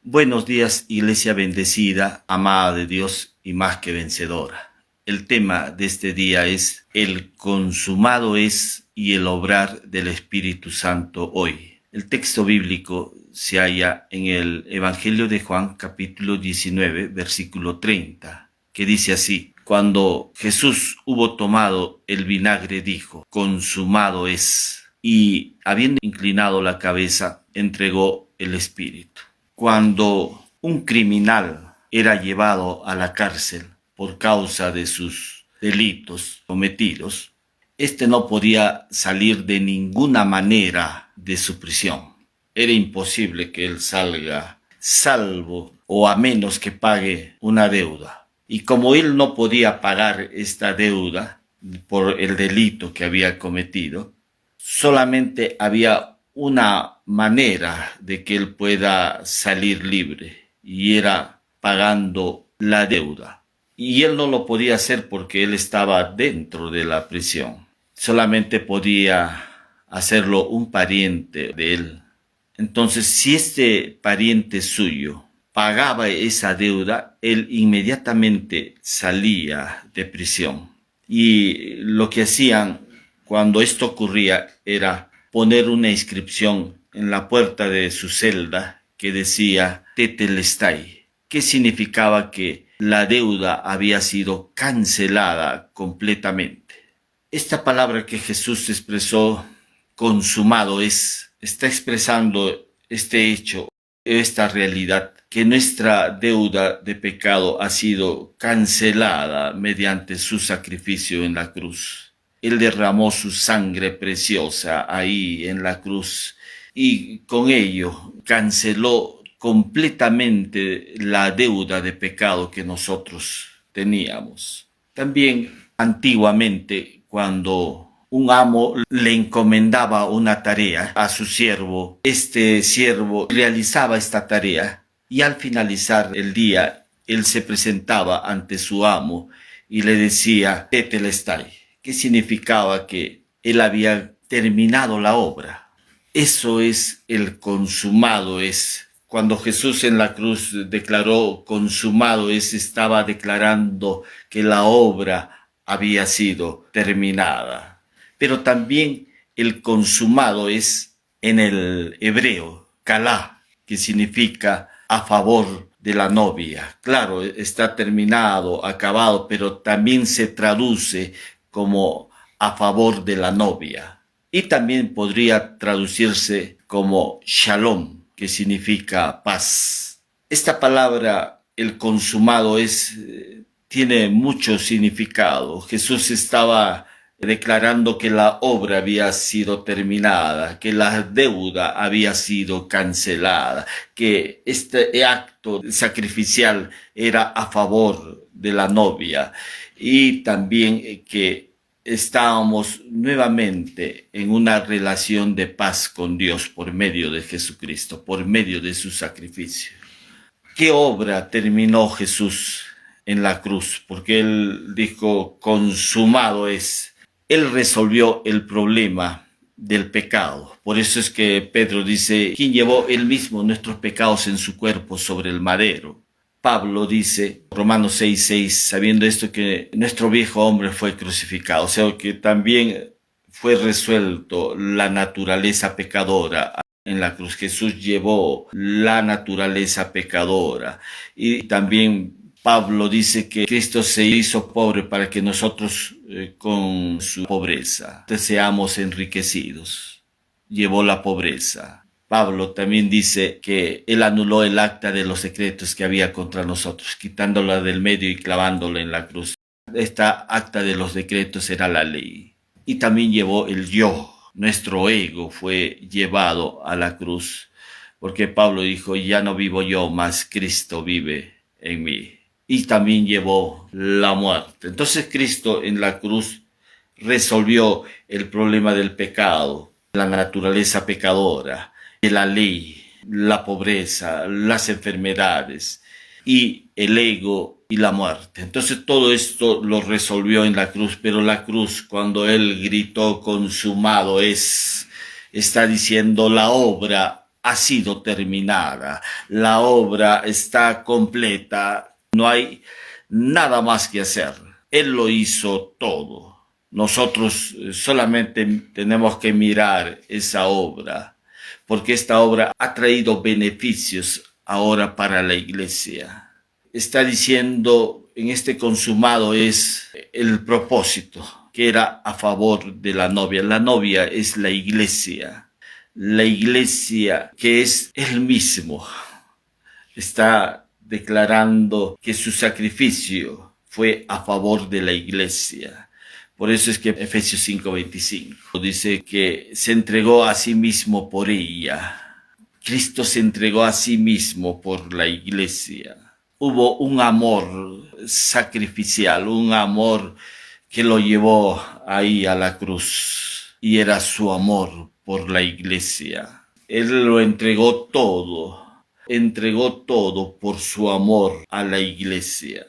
Buenos días, iglesia bendecida, amada de Dios y más que vencedora. El tema de este día es el consumado es y el obrar del Espíritu Santo hoy. El texto bíblico se halla en el Evangelio de Juan, capítulo 19, versículo 30, que dice así: Cuando Jesús hubo tomado el vinagre, dijo: consumado es. Y habiendo inclinado la cabeza, entregó el Espíritu. Cuando un criminal era llevado a la cárcel por causa de sus delitos cometidos, este no podía salir de ninguna manera de su prisión. Era imposible que él salga salvo o a menos que pague una deuda. Y como él no podía pagar esta deuda por el delito que había cometido, solamente había una manera de que él pueda salir libre, y era pagando la deuda. Y él no lo podía hacer porque él estaba dentro de la prisión. Solamente podía hacerlo un pariente de él. Entonces, si este pariente suyo pagaba esa deuda, él inmediatamente salía de prisión. Y lo que hacían cuando esto ocurría era poner una inscripción en la puerta de su celda que decía Tetelestai, que significaba que la deuda había sido cancelada completamente. Esta palabra que Jesús expresó, consumado es, está expresando este hecho, esta realidad, que nuestra deuda de pecado ha sido cancelada mediante su sacrificio en la cruz. Él derramó su sangre preciosa ahí en la cruz y con ello canceló completamente la deuda de pecado que nosotros teníamos. También antiguamente, cuando un amo le encomendaba una tarea a su siervo, este siervo realizaba esta tarea y al finalizar el día, él se presentaba ante su amo y le decía Tetelestai, que significaba que él había terminado la obra. Eso es el consumado es. Cuando Jesús en la cruz declaró consumado es, estaba declarando que la obra había sido terminada. Pero también el consumado es en el hebreo, kalá, que significa a favor de la novia. Claro, está terminado, acabado, pero también se traduce como a favor de la novia. Y también podría traducirse como shalom, que significa paz. Esta palabra, el consumado es, tiene mucho significado. Jesús estaba declarando que la obra había sido terminada, que la deuda había sido cancelada, que este acto sacrificial era a favor de la novia, y también que estábamos nuevamente en una relación de paz con Dios por medio de Jesucristo, por medio de su sacrificio. ¿Qué obra terminó Jesús en la cruz? Porque Él dijo, consumado es. Él resolvió el problema del pecado. Por eso es que Pedro dice, ¿quién llevó él mismo nuestros pecados en su cuerpo sobre el madero? Pablo dice, Romanos 6:6, sabiendo esto que nuestro viejo hombre fue crucificado, o sea que también fue resuelto la naturaleza pecadora en la cruz. Jesús llevó la naturaleza pecadora. Y también Pablo dice que Cristo se hizo pobre para que nosotros con su pobreza seamos enriquecidos. Llevó la pobreza. Pablo también dice que él anuló el acta de los decretos que había contra nosotros, quitándola del medio y clavándola en la cruz. Esta acta de los decretos era la ley. Y también llevó el yo. Nuestro ego fue llevado a la cruz, porque Pablo dijo, ya no vivo yo, mas Cristo vive en mí. Y también llevó la muerte. Entonces Cristo en la cruz resolvió el problema del pecado, la naturaleza pecadora, de la ley, la pobreza, las enfermedades y el ego y la muerte. Entonces todo esto lo resolvió en la cruz, pero la cruz, cuando él gritó consumado es, está diciendo la obra ha sido terminada, la obra está completa, no hay nada más que hacer. Él lo hizo todo. Nosotros solamente tenemos que mirar esa obra, porque esta obra ha traído beneficios ahora para la iglesia. Está diciendo, en este consumado es el propósito, que era a favor de la novia. La novia es la iglesia que es él mismo. Está declarando que su sacrificio fue a favor de la iglesia. Por eso es que Efesios 5:25 dice que se entregó a sí mismo por ella. Cristo se entregó a sí mismo por la iglesia. Hubo un amor sacrificial, un amor que lo llevó ahí a la cruz. Y era su amor por la iglesia. Él lo entregó todo por su amor a la iglesia.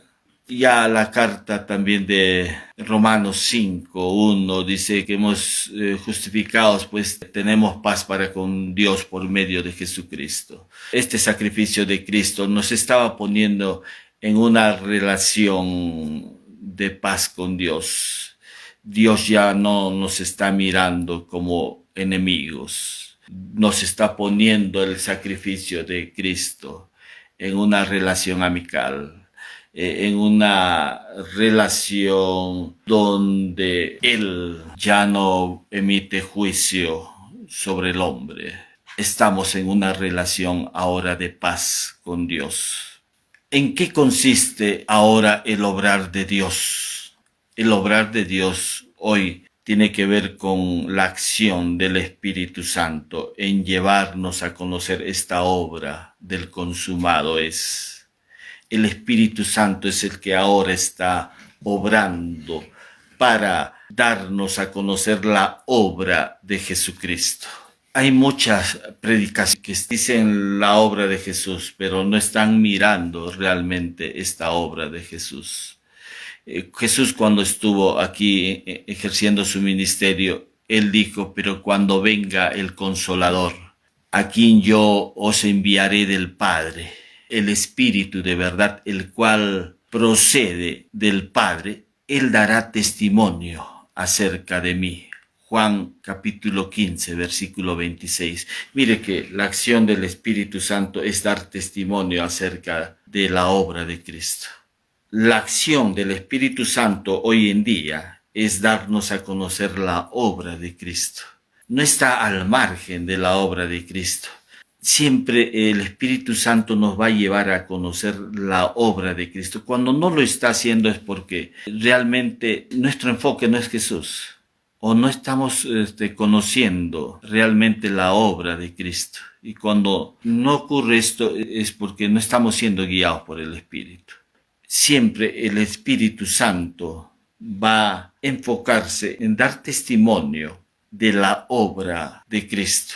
Ya la carta también de Romanos 5:1 dice que hemos justificados, pues tenemos paz para con Dios por medio de Jesucristo. Este sacrificio de Cristo nos estaba poniendo en una relación de paz con Dios. Dios ya no nos está mirando como enemigos. Nos está poniendo el sacrificio de Cristo en una relación amical, en una relación donde Él ya no emite juicio sobre el hombre. Estamos en una relación ahora de paz con Dios. ¿En qué consiste ahora el obrar de Dios? El obrar de Dios hoy tiene que ver con la acción del Espíritu Santo en llevarnos a conocer esta obra del consumado es. El Espíritu Santo es el que ahora está obrando para darnos a conocer la obra de Jesucristo. Hay muchas predicaciones que dicen la obra de Jesús, pero no están mirando realmente esta obra de Jesús. Jesús, cuando estuvo aquí ejerciendo su ministerio, él dijo, pero cuando venga el Consolador, a quien yo os enviaré del Padre, el Espíritu de verdad, el cual procede del Padre, él dará testimonio acerca de mí. Juan capítulo 15, versículo 26. Mire que la acción del Espíritu Santo es dar testimonio acerca de la obra de Cristo. La acción del Espíritu Santo hoy en día es darnos a conocer la obra de Cristo. No está al margen de la obra de Cristo. Siempre el Espíritu Santo nos va a llevar a conocer la obra de Cristo. Cuando no lo está haciendo es porque realmente nuestro enfoque no es Jesús. O no estamos conociendo realmente la obra de Cristo. Y cuando no ocurre esto es porque no estamos siendo guiados por el Espíritu. Siempre el Espíritu Santo va a enfocarse en dar testimonio de la obra de Cristo.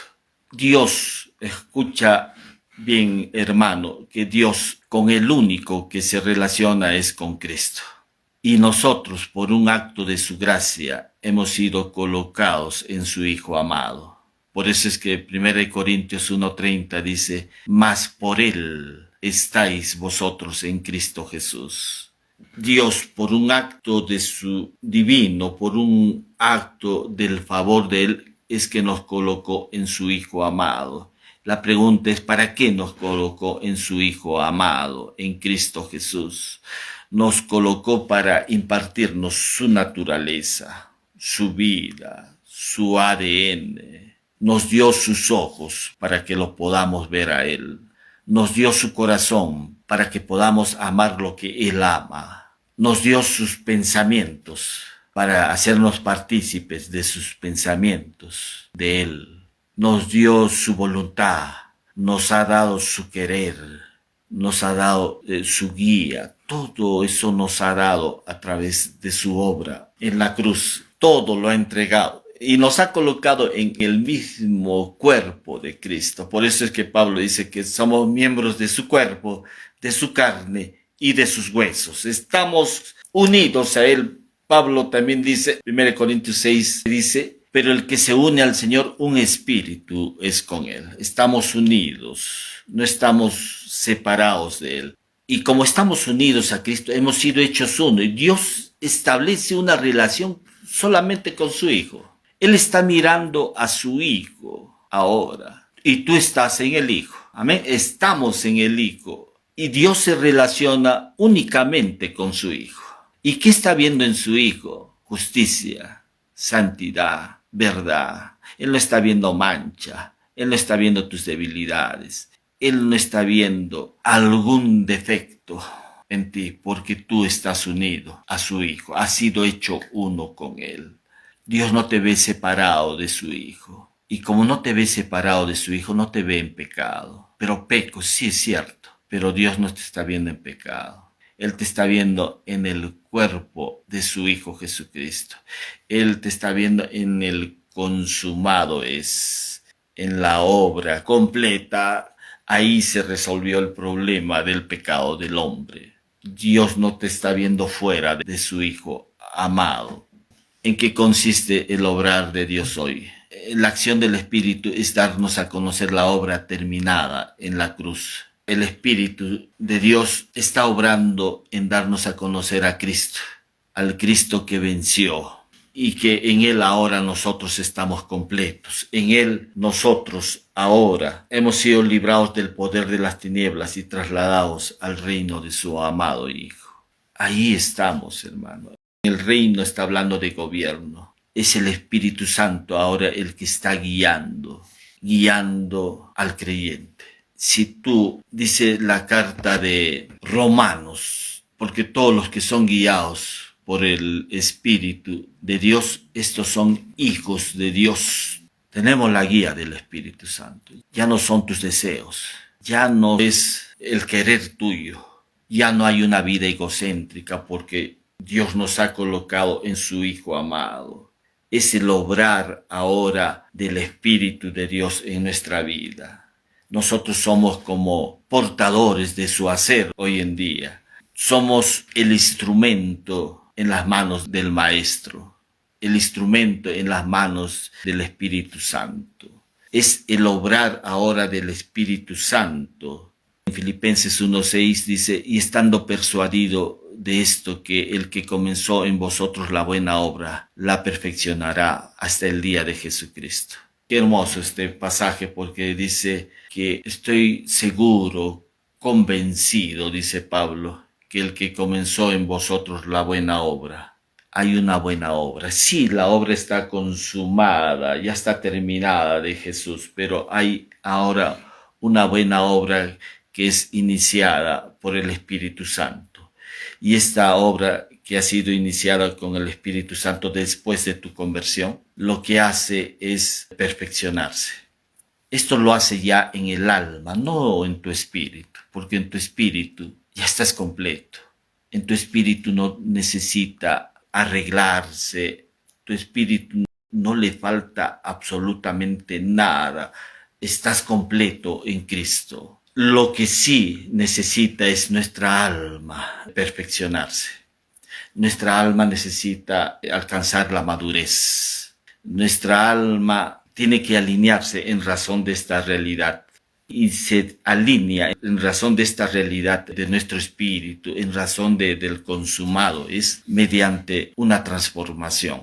Dios, escucha bien, hermano, que Dios con el único que se relaciona es con Cristo. Y nosotros, por un acto de su gracia, hemos sido colocados en su Hijo amado. Por eso es que 1 Corintios 1:30 dice, mas por Él estáis vosotros en Cristo Jesús. Dios, por un acto de su divino, por un acto del favor de Él, es que nos colocó en su Hijo amado. La pregunta es, ¿para qué nos colocó en su Hijo amado, en Cristo Jesús? Nos colocó para impartirnos su naturaleza, su vida, su ADN. Nos dio sus ojos para que lo podamos ver a Él. Nos dio su corazón para que podamos amar lo que Él ama. Nos dio sus pensamientos para hacernos partícipes de sus pensamientos, de Él. Nos dio su voluntad, nos ha dado su querer, nos ha dado su guía. Todo eso nos ha dado a través de su obra en la cruz. Todo lo ha entregado y nos ha colocado en el mismo cuerpo de Cristo. Por eso es que Pablo dice que somos miembros de su cuerpo, de su carne y de sus huesos. Estamos unidos a Él. Pablo también dice, 1 Corintios 6, dice, Pero el que se une al Señor, un espíritu es con Él. Estamos unidos, no estamos separados de Él. Y como estamos unidos a Cristo, hemos sido hechos uno. Y Dios establece una relación solamente con su Hijo. Él está mirando a su Hijo ahora. Y tú estás en el Hijo. Amén. Estamos en el Hijo. Y Dios se relaciona únicamente con su Hijo. ¿Y qué está viendo en su Hijo? Justicia, santidad, verdad. Él no está viendo mancha. Él no está viendo tus debilidades. Él no está viendo algún defecto en ti, porque tú estás unido a su Hijo, has sido hecho uno con Él. Dios no te ve separado de su Hijo, y como no te ve separado de su Hijo, no te ve en pecado. Pero peco, sí es cierto, pero Dios no te está viendo en pecado. Él te está viendo en el cuerpo de su Hijo Jesucristo. Él te está viendo en el consumado es, en la obra completa. Ahí se resolvió el problema del pecado del hombre. Dios no te está viendo fuera de su Hijo amado. ¿En qué consiste el obrar de Dios hoy? La acción del Espíritu es darnos a conocer la obra terminada en la cruz. El Espíritu de Dios está obrando en darnos a conocer a Cristo, al Cristo que venció. Y que en Él ahora nosotros estamos completos. En Él nosotros ahora hemos sido librados del poder de las tinieblas y trasladados al reino de su amado Hijo. Ahí estamos, hermano. El reino está hablando de gobierno. Es el Espíritu Santo ahora el que está guiando al creyente. Si tú, dice la carta de Romanos, porque todos los que son guiados por el Espíritu de Dios, estos son hijos de Dios. Tenemos la guía del Espíritu Santo. Ya no son tus deseos, ya no es el querer tuyo, ya no hay una vida egocéntrica porque Dios nos ha colocado en su Hijo amado. Es el obrar ahora del Espíritu de Dios en nuestra vida. Nosotros somos como portadores de su hacer hoy en día. Somos el instrumento en las manos del Maestro, el instrumento en las manos del Espíritu Santo. Es el obrar ahora del Espíritu Santo. En Filipenses 1:6 dice, y estando persuadido de esto, que el que comenzó en vosotros la buena obra, la perfeccionará hasta el día de Jesucristo. Qué hermoso este pasaje, porque dice que estoy seguro, convencido, dice Pablo, que el que comenzó en vosotros la buena obra. Hay una buena obra. Sí, la obra está consumada, ya está terminada de Jesús, pero hay ahora una buena obra que es iniciada por el Espíritu Santo. Y esta obra que ha sido iniciada con el Espíritu Santo después de tu conversión, lo que hace es perfeccionarse. Esto lo hace ya en el alma, no en tu espíritu, porque en tu espíritu ya estás completo. En tu espíritu no necesita arreglarse. Tu espíritu no le falta absolutamente nada. Estás completo en Cristo. Lo que sí necesita es nuestra alma perfeccionarse. Nuestra alma necesita alcanzar la madurez. Nuestra alma tiene que alinearse en razón de esta realidad. Y se alinea en razón de esta realidad de nuestro espíritu, en razón del consumado, es mediante una transformación.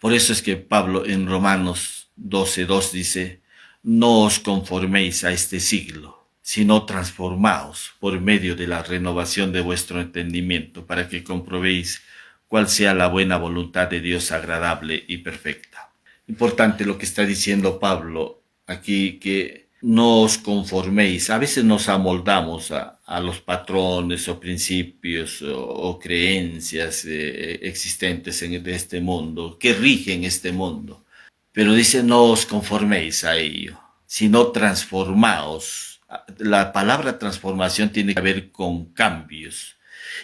Por eso es que Pablo en Romanos 12:2 dice, no os conforméis a este siglo, sino transformaos por medio de la renovación de vuestro entendimiento, para que comprobéis cuál sea la buena voluntad de Dios agradable y perfecta. Importante lo que está diciendo Pablo aquí, que no os conforméis. A veces nos amoldamos a los patrones o principios o creencias existentes de este mundo, que rigen este mundo. Pero dice, no os conforméis a ello, sino transformaos. La palabra transformación tiene que ver con cambios.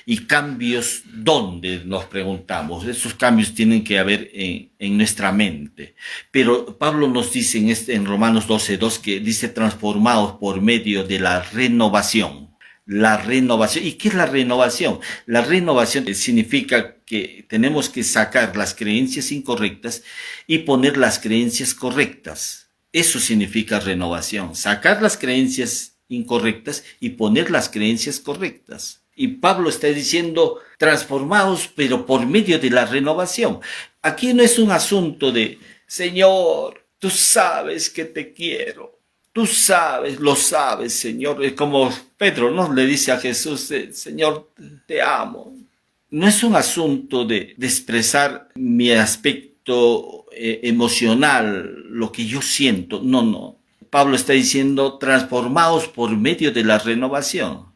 ¿Y cambios dónde? Nos preguntamos. Esos cambios tienen que haber en nuestra mente. Pero Pablo nos dice en Romanos 12:2 que dice transformados por medio de la renovación. la renovación. ¿Y qué es la renovación? La renovación significa que tenemos que sacar las creencias incorrectas y poner las creencias correctas. Eso significa renovación, sacar las creencias incorrectas y poner las creencias correctas. Y Pablo está diciendo, transformados, pero por medio de la renovación. Aquí no es un asunto de, Señor, tú sabes que te quiero. Tú sabes, lo sabes, Señor. Es como Pedro, ¿no? Le dice a Jesús, Señor, te amo. No es un asunto de expresar mi aspecto emocional, lo que yo siento. No, no. Pablo está diciendo, transformaos por medio de la renovación.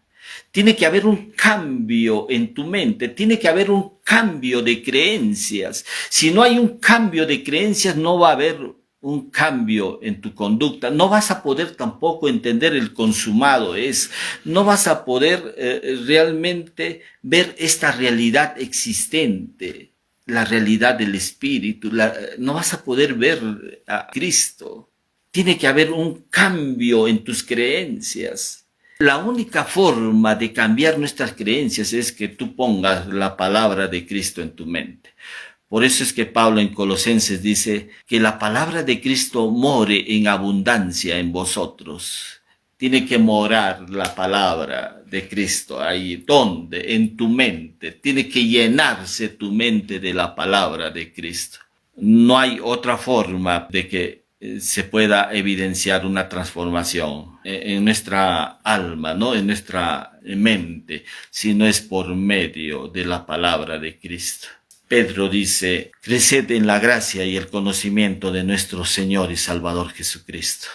Tiene que haber un cambio en tu mente, tiene que haber un cambio de creencias. Si no hay un cambio de creencias, no va a haber un cambio en tu conducta. No vas a poder tampoco entender el consumado es. No vas a poder realmente ver esta realidad existente, la realidad del Espíritu. No vas a poder ver a Cristo. Tiene que haber un cambio en tus creencias. La única forma de cambiar nuestras creencias es que tú pongas la palabra de Cristo en tu mente. Por eso es que Pablo en Colosenses dice que la palabra de Cristo more en abundancia en vosotros. Tiene que morar la palabra de Cristo ahí. ¿Dónde? En tu mente. Tiene que llenarse tu mente de la palabra de Cristo. No hay otra forma de que se pueda evidenciar una transformación en nuestra alma, ¿no? En nuestra mente, si no es por medio de la palabra de Cristo. Pedro dice, creced en la gracia y el conocimiento de nuestro Señor y Salvador Jesucristo.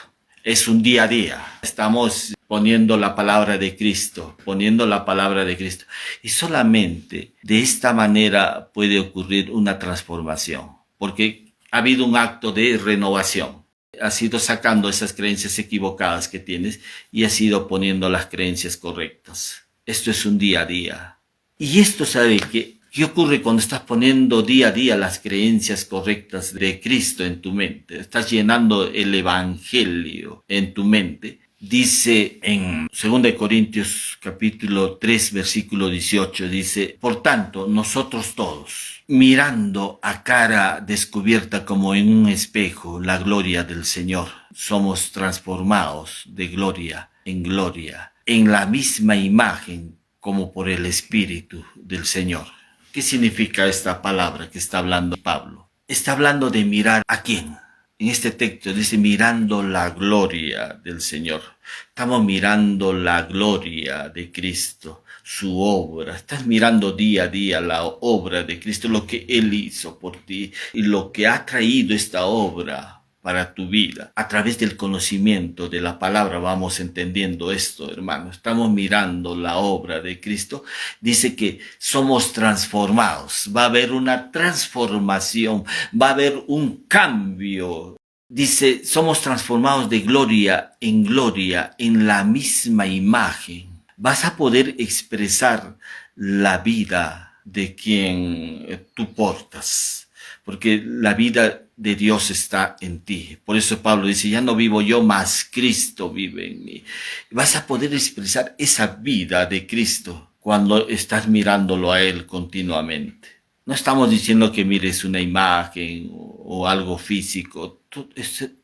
Es un día a día. Estamos poniendo la palabra de Cristo, poniendo la palabra de Cristo. Y solamente de esta manera puede ocurrir una transformación, porque ha habido un acto de renovación. Has ido sacando esas creencias equivocadas que tienes y has ido poniendo las creencias correctas. Esto es un día a día. Y esto, ¿sabe qué? ¿Qué ocurre cuando estás poniendo día a día las creencias correctas de Cristo en tu mente? Estás llenando el Evangelio en tu mente. Dice en 2 Corintios capítulo 3 versículo 18, dice, por tanto, nosotros todos, mirando a cara descubierta como en un espejo la gloria del Señor, somos transformados de gloria en la misma imagen como por el Espíritu del Señor. ¿Qué significa esta palabra que está hablando Pablo? Está hablando de mirar a quién. En este texto dice mirando la gloria del Señor. Estamos mirando la gloria de Cristo, su obra. Estás mirando día a día la obra de Cristo, lo que Él hizo por ti y lo que ha traído esta obra para tu vida. A través del conocimiento de la palabra vamos entendiendo esto, hermano. Estamos mirando la obra de Cristo. Dice que somos transformados. Va a haber una transformación. Va a haber un cambio. Dice, somos transformados de gloria en la misma imagen. Vas a poder expresar la vida de quien tú portas, porque la vida de Dios está en ti. Por eso Pablo dice, ya no vivo yo, mas Cristo vive en mí. Vas a poder expresar esa vida de Cristo cuando estás mirándolo a Él continuamente. No estamos diciendo que mires una imagen o algo físico.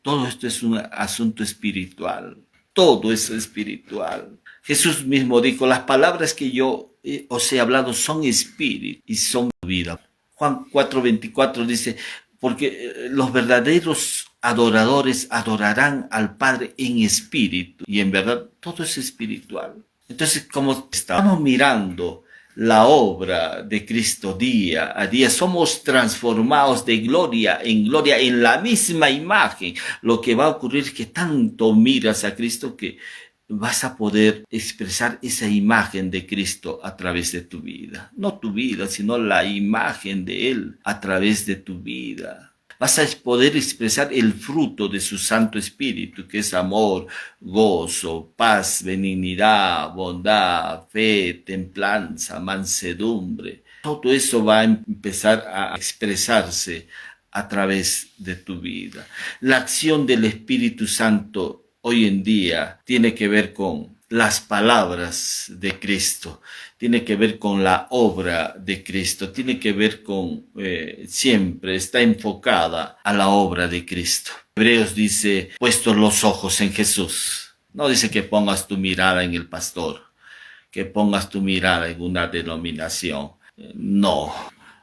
Todo esto es un asunto espiritual. Todo es espiritual. Jesús mismo dijo, las palabras que yo os he hablado son espíritu y son vida. Juan 4:24 dice, porque los verdaderos adoradores adorarán al Padre en espíritu y en verdad todo es espiritual. Entonces, como estamos mirando la obra de Cristo día a día, somos transformados de gloria en la misma imagen. Lo que va a ocurrir es que tanto miras a Cristo que vas a poder expresar esa imagen de Cristo a través de tu vida. No tu vida, sino la imagen de Él a través de tu vida. Vas a poder expresar el fruto de su Santo Espíritu, que es amor, gozo, paz, benignidad, bondad, fe, templanza, mansedumbre. Todo eso va a empezar a expresarse a través de tu vida. La acción del Espíritu Santo hoy en día tiene que ver con las palabras de Cristo, tiene que ver con la obra de Cristo, tiene que ver con, siempre está enfocada a la obra de Cristo. Hebreos dice, puestos los ojos en Jesús. No dice que pongas tu mirada en el pastor, que pongas tu mirada en una denominación. No,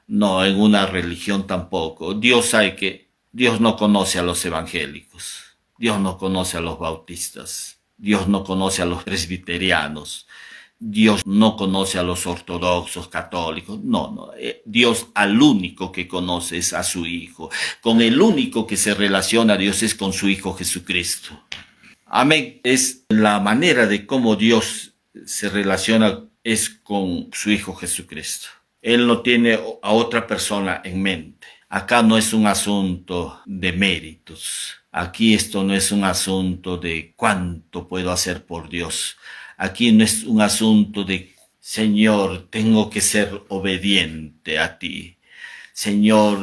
no, en una religión tampoco. Dios sabe que Dios no conoce a los evangélicos, Dios no conoce a los bautistas, Dios no conoce a los presbiterianos, Dios no conoce a los ortodoxos, católicos. No, no. Dios al único que conoce es a su Hijo. Con el único que se relaciona a Dios es con su Hijo Jesucristo. Amén. Es la manera de cómo Dios se relaciona es con su Hijo Jesucristo. Él no tiene a otra persona en mente. Acá no es un asunto de méritos. Aquí esto no es un asunto de cuánto puedo hacer por Dios. Aquí no es un asunto de, Señor, tengo que ser obediente a ti. Señor,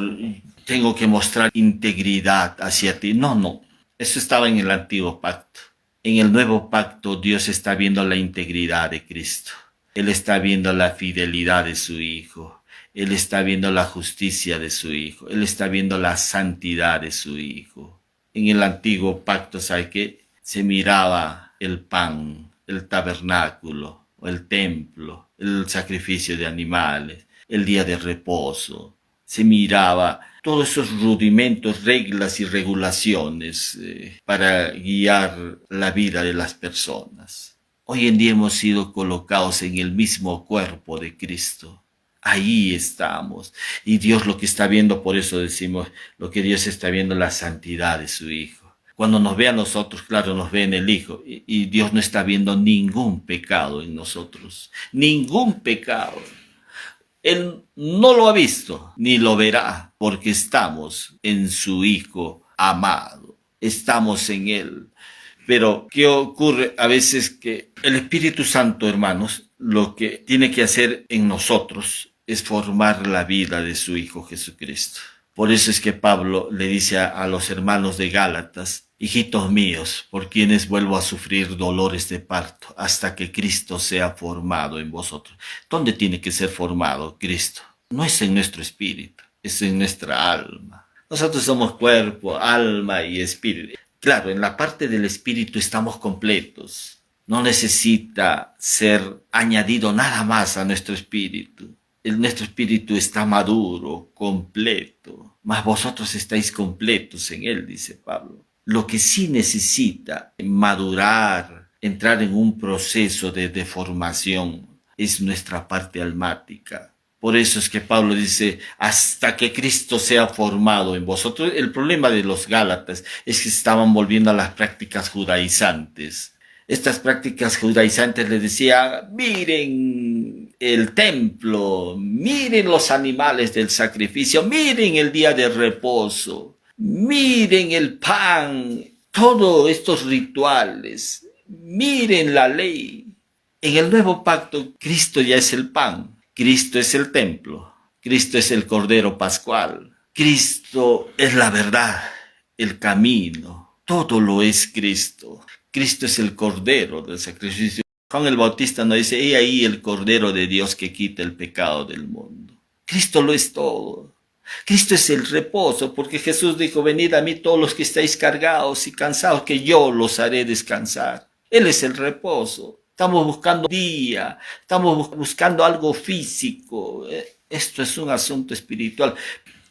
tengo que mostrar integridad hacia ti. No, no. Eso estaba en el antiguo pacto. En el nuevo pacto Dios está viendo la integridad de Cristo. Él está viendo la fidelidad de su Hijo. Él está viendo la justicia de su Hijo. Él está viendo la santidad de su Hijo. En el antiguo pacto, ¿sabe qué? Se miraba el pan, el tabernáculo, el templo, el sacrificio de animales, el día de reposo. Se miraba todos esos rudimentos, reglas y regulaciones para guiar la vida de las personas. Hoy en día hemos sido colocados en el mismo cuerpo de Cristo. Ahí estamos. Y Dios lo que está viendo, por eso decimos, lo que Dios está viendo es la santidad de su Hijo. Cuando nos ve a nosotros, claro, nos ve en el Hijo. Y Dios no está viendo ningún pecado en nosotros. Ningún pecado. Él no lo ha visto, ni lo verá, porque estamos en su Hijo amado. Estamos en Él. Pero, ¿qué ocurre? A veces que el Espíritu Santo, hermanos, lo que tiene que hacer en nosotros es formar la vida de su Hijo Jesucristo. Por eso es que Pablo le dice a los hermanos de Gálatas, hijitos míos, por quienes vuelvo a sufrir dolores de parto, hasta que Cristo sea formado en vosotros. ¿Dónde tiene que ser formado Cristo? No es en nuestro espíritu, es en nuestra alma. Nosotros somos cuerpo, alma y espíritu. Claro, en la parte del espíritu estamos completos. No necesita ser añadido nada más a nuestro espíritu. Nuestro espíritu está maduro, completo. Mas vosotros estáis completos en él, dice Pablo. Lo que sí necesita madurar, entrar en un proceso de deformación, es nuestra parte almática. Por eso es que Pablo dice, hasta que Cristo sea formado en vosotros. El problema de los Gálatas es que estaban volviendo a las prácticas judaizantes. Estas prácticas judaizantes les decía, miren el templo, miren los animales del sacrificio, miren el día de reposo, miren el pan, todos estos rituales, miren la ley. En el nuevo pacto, Cristo ya es el pan. Cristo es el templo, Cristo es el Cordero Pascual, Cristo es la verdad, el camino, todo lo es Cristo. Cristo es el Cordero del sacrificio. Juan el Bautista nos dice, he ahí el Cordero de Dios que quita el pecado del mundo. Cristo lo es todo. Cristo es el reposo, porque Jesús dijo, venid a mí todos los que estáis cargados y cansados, que yo los haré descansar. Él es el reposo. Estamos buscando día, estamos buscando algo físico. Esto es un asunto espiritual.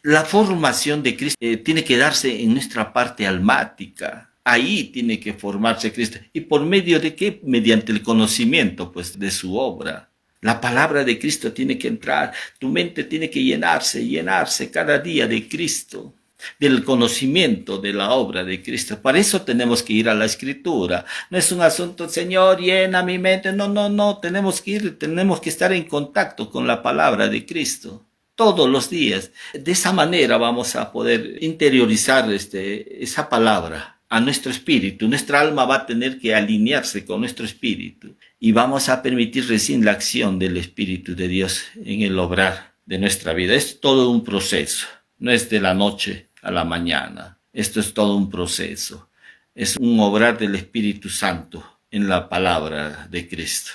La formación de Cristo tiene que darse en nuestra parte almática. Ahí tiene que formarse Cristo. ¿Y por medio de qué? Mediante el conocimiento, pues, de su obra. La palabra de Cristo tiene que entrar. Tu mente tiene que llenarse cada día de Cristo, del conocimiento de la obra de Cristo. Para eso tenemos que ir a la Escritura. No es un asunto, Señor, llena mi mente. No. Tenemos que estar en contacto con la palabra de Cristo todos los días. De esa manera vamos a poder interiorizar esa palabra a nuestro espíritu. Nuestra alma va a tener que alinearse con nuestro espíritu y vamos a permitir recién la acción del Espíritu de Dios en el obrar de nuestra vida. Es todo un proceso, no es de la noche a la mañana. Esto es todo un proceso. Es un obrar del Espíritu Santo en la palabra de Cristo.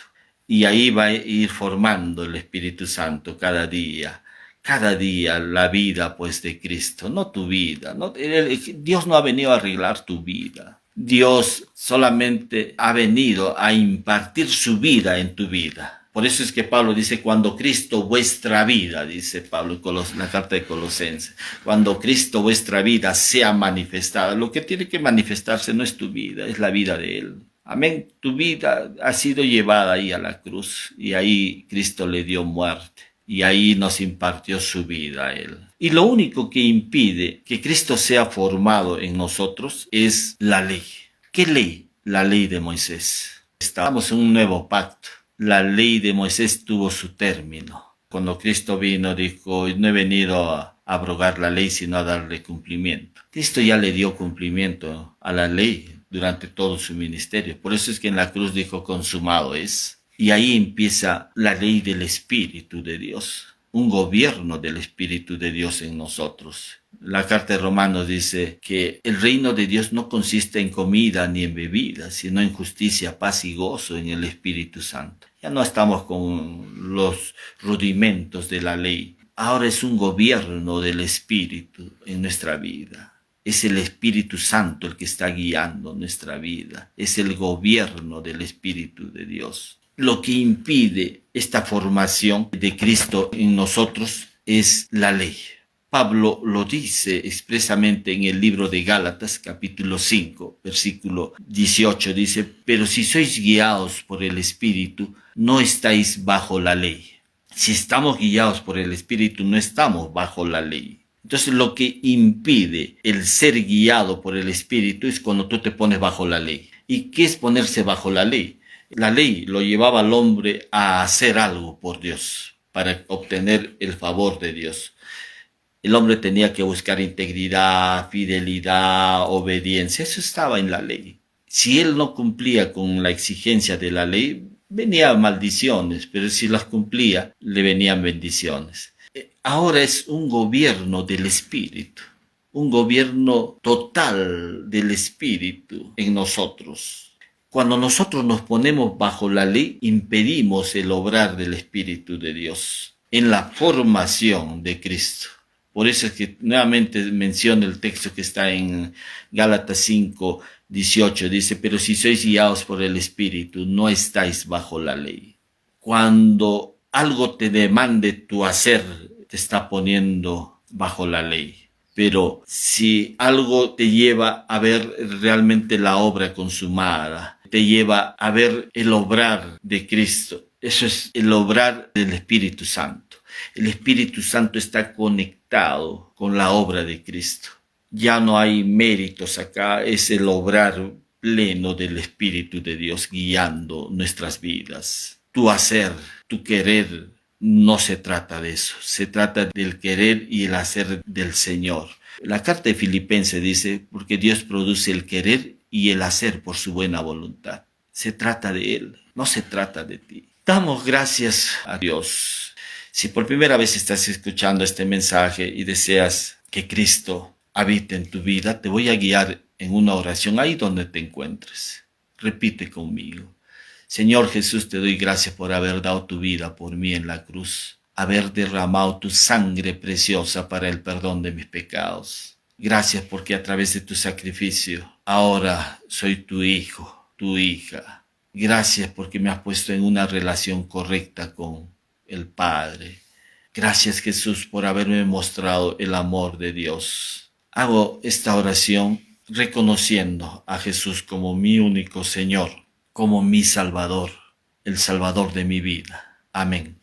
Y ahí va a ir formando el Espíritu Santo cada día la vida pues de Cristo, no tu vida. No, Dios no ha venido a arreglar tu vida. Dios solamente ha venido a impartir su vida en tu vida. Por eso es que Pablo dice, cuando Cristo vuestra vida, dice Pablo en la carta de Colosenses, cuando Cristo vuestra vida sea manifestada, lo que tiene que manifestarse no es tu vida, es la vida de Él. Amén, tu vida ha sido llevada ahí a la cruz y ahí Cristo le dio muerte y ahí nos impartió su vida a Él. Y lo único que impide que Cristo sea formado en nosotros es la ley. ¿Qué ley? La ley de Moisés. Estamos en un nuevo pacto. La ley de Moisés tuvo su término. Cuando Cristo vino, dijo, no he venido a abrogar la ley, sino a darle cumplimiento. Cristo ya le dio cumplimiento a la ley durante todo su ministerio. Por eso es que en la cruz dijo, consumado es. Y ahí empieza la ley del Espíritu de Dios, un gobierno del Espíritu de Dios en nosotros. La carta de Romanos dice que el reino de Dios no consiste en comida ni en bebida, sino en justicia, paz y gozo en el Espíritu Santo. Ya no estamos con los rudimentos de la ley. Ahora es un gobierno del Espíritu en nuestra vida. Es el Espíritu Santo el que está guiando nuestra vida. Es el gobierno del Espíritu de Dios. Lo que impide esta formación de Cristo en nosotros es la ley. Pablo lo dice expresamente en el libro de Gálatas, capítulo 5, versículo 18, dice, pero si sois guiados por el Espíritu, no estáis bajo la ley. Si estamos guiados por el Espíritu, no estamos bajo la ley. Entonces lo que impide el ser guiado por el Espíritu es cuando tú te pones bajo la ley. ¿Y qué es ponerse bajo la ley? La ley lo llevaba al hombre a hacer algo por Dios, para obtener el favor de Dios. El hombre tenía que buscar integridad, fidelidad, obediencia. Eso estaba en la ley. Si él no cumplía con la exigencia de la ley, venían maldiciones, pero si las cumplía, le venían bendiciones. Ahora es un gobierno del Espíritu, un gobierno total del Espíritu en nosotros. Cuando nosotros nos ponemos bajo la ley, impedimos el obrar del Espíritu de Dios en la formación de Cristo. Por eso es que nuevamente menciona el texto que está en Gálatas 5, 18. Dice, pero si sois guiados por el Espíritu, no estáis bajo la ley. Cuando algo te demande tu hacer, te está poniendo bajo la ley. Pero si algo te lleva a ver realmente la obra consumada, te lleva a ver el obrar de Cristo, eso es el obrar del Espíritu Santo. El Espíritu Santo está conectado con la obra de Cristo. Ya no hay méritos acá, es el obrar pleno del Espíritu de Dios guiando nuestras vidas. Tu hacer, tu querer, no se trata de eso, se trata del querer y el hacer del Señor. La carta de Filipenses dice, porque Dios produce el querer y el hacer por su buena voluntad. Se trata de Él, no se trata de ti. Damos gracias a Dios. Si por primera vez estás escuchando este mensaje y deseas que Cristo habite en tu vida, te voy a guiar en una oración ahí donde te encuentres. Repite conmigo. Señor Jesús, te doy gracias por haber dado tu vida por mí en la cruz, haber derramado tu sangre preciosa para el perdón de mis pecados. Gracias porque a través de tu sacrificio ahora soy tu hijo, tu hija. Gracias porque me has puesto en una relación correcta con el Padre. Gracias Jesús por haberme mostrado el amor de Dios. Hago esta oración reconociendo a Jesús como mi único Señor, como mi Salvador, el Salvador de mi vida. Amén.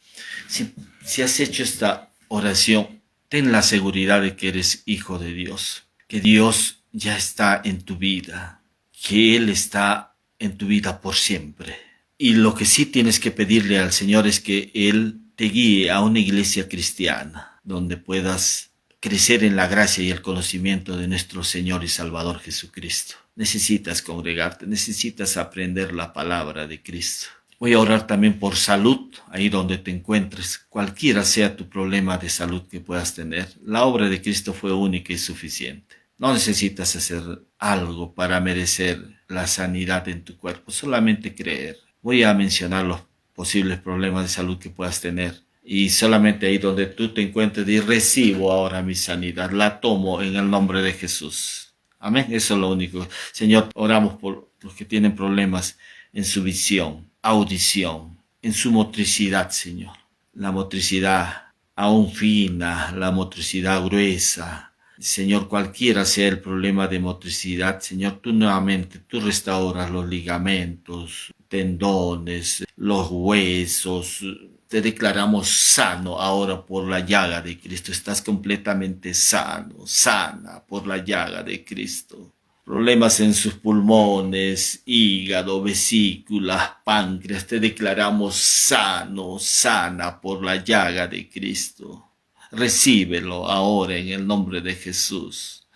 Si has hecho esta oración, ten la seguridad de que eres hijo de Dios, que Dios ya está en tu vida, que Él está en tu vida por siempre. Y lo que sí tienes que pedirle al Señor es que Él te guíe a una iglesia cristiana, donde puedas crecer en la gracia y el conocimiento de nuestro Señor y Salvador Jesucristo. Necesitas congregarte, necesitas aprender la palabra de Cristo. Voy a orar también por salud, ahí donde te encuentres, cualquiera sea tu problema de salud que puedas tener. La obra de Cristo fue única y suficiente. No necesitas hacer algo para merecer la sanidad en tu cuerpo, solamente creer. Voy a mencionar los posibles problemas de salud que puedas tener. Y solamente ahí donde tú te encuentres y recibo ahora mi sanidad, la tomo en el nombre de Jesús. Amén, eso es lo único. Señor, oramos por los que tienen problemas en su visión, audición, en su motricidad, Señor. La motricidad aún fina, la motricidad gruesa. Señor, cualquiera sea el problema de motricidad, Señor, tú nuevamente, tú restauras los ligamentos, tendones, los huesos. Te declaramos sano ahora por la llaga de Cristo. Estás completamente sano, sana por la llaga de Cristo. Problemas en sus pulmones, hígado, vesículas, páncreas, te declaramos sano, sana por la llaga de Cristo. Recíbelo ahora en el nombre de Jesús.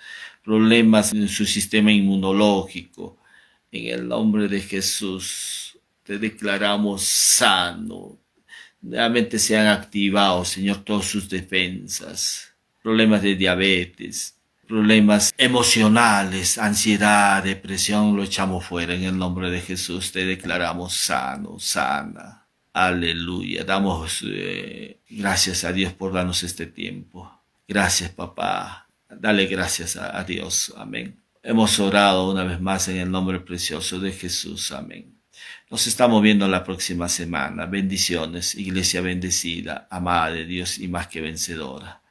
Problemas en su sistema inmunológico, en el nombre de Jesús, te declaramos sano. Nuevamente se han activado, Señor, todas sus defensas. Problemas de diabetes, problemas emocionales, ansiedad, depresión, lo echamos fuera en el nombre de Jesús. Te declaramos sano, sana. Aleluya. Damos gracias a Dios por darnos este tiempo. Gracias, papá. Dale gracias a Dios. Amén. Hemos orado una vez más en el nombre precioso de Jesús. Amén. Nos estamos viendo la próxima semana. Bendiciones, iglesia bendecida, amada de Dios y más que vencedora.